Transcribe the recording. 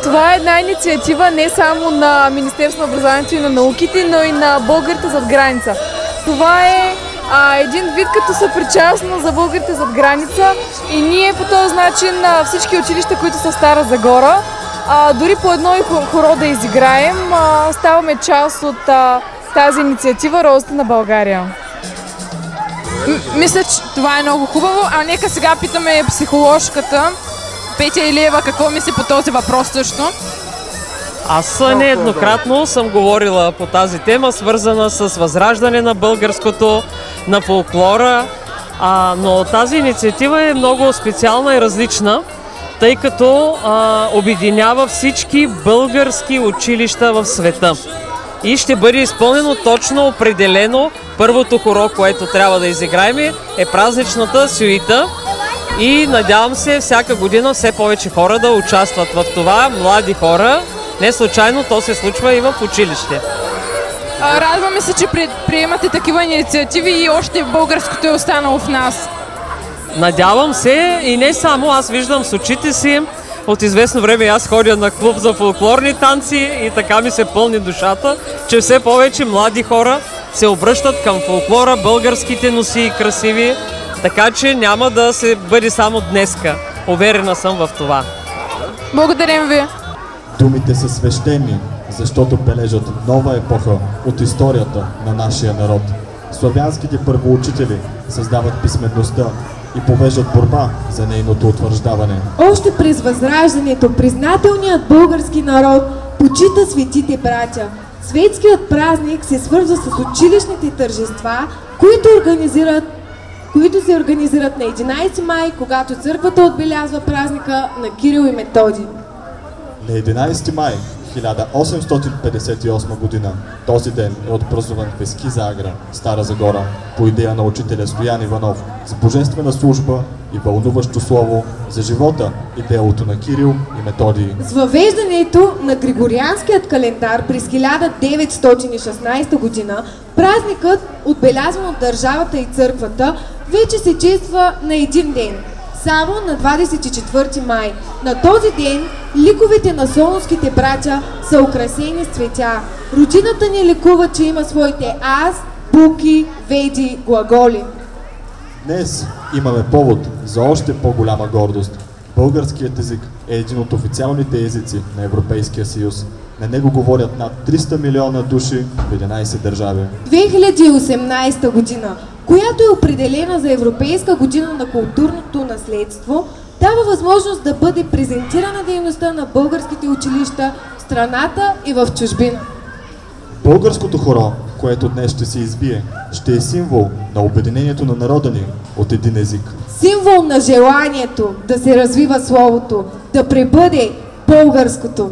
Това е една инициатива не само на Министерството на образованието и на науките, но и на българите зад граница. Това е един вид като съпричастност за българите зад граница и ние по този начин всички училища, които са в Стара Загора, дори по едно и хоро да изиграем, ставаме част от тази инициатива Розата на България. Мисля, че това е много хубаво, а нека сега питаме психоложката Петя Илиева какво мисли по този въпрос също. Аз нееднократно съм говорила по тази тема, свързана с възраждане на българското, на фолклора, но тази инициатива е много специална и различна, тъй като обединява всички български училища в света. И ще бъде изпълнено точно определено. Първото хоро, което трябва да изиграем, е празничната сюита. И надявам се всяка година все повече хора да участват в това, млади хора. Не случайно то се случва и в училище. Радваме се, че приемате такива инициативи и още българското е останало в нас. Надявам се и не само, аз виждам с очите си. От известно време аз ходя на клуб за фолклорни танци и така ми се пълни душата, че все повече млади хора се обръщат към фолклора, българските носии красиви, така че няма да се бъде само днеска. Уверена съм в това. Благодарим ви! Думите са свещени, защото бележат нова епоха от историята на нашия народ. Славянските първоучители създават писмеността и повеждат борба за нейното утвърждаване. Още през Възраждането признателният български народ почита светите братя. Светският празник се свързва с училищните тържества, които се организират на 11 май, когато църквата отбелязва празника на Кирил и Методий. На 11 май 1858 година този ден е отпразнуван в Ескиза Агра, Стара Загора, по идея на учителя Стоян Иванов, с божествена служба и вълнуващо слово за живота и делото на Кирил и Методий. С въвеждането на Григорианският календар през 1916 година, празникът, отбелязван от държавата и църквата, вече се чества на един ден. Само на 24 май. На този ден ликовете на солунските братя са украсени с цветя. Родината ни ликува, че има своите аз, буки, веди, глаголи. Днес имаме повод за още по-голяма гордост. Българският език е един от официалните езици на Европейския съюз. На него говорят над 300 милиона души в 11 държави. 2018 година, която е определена за Европейска година на културното наследство, дава възможност да бъде презентирана дейността на българските училища в страната и в чужбина. Българското хоро, което днес ще се избие, ще е символ на обединението на народа ни от един език. Символ на желанието да се развива словото, да пребъде българското.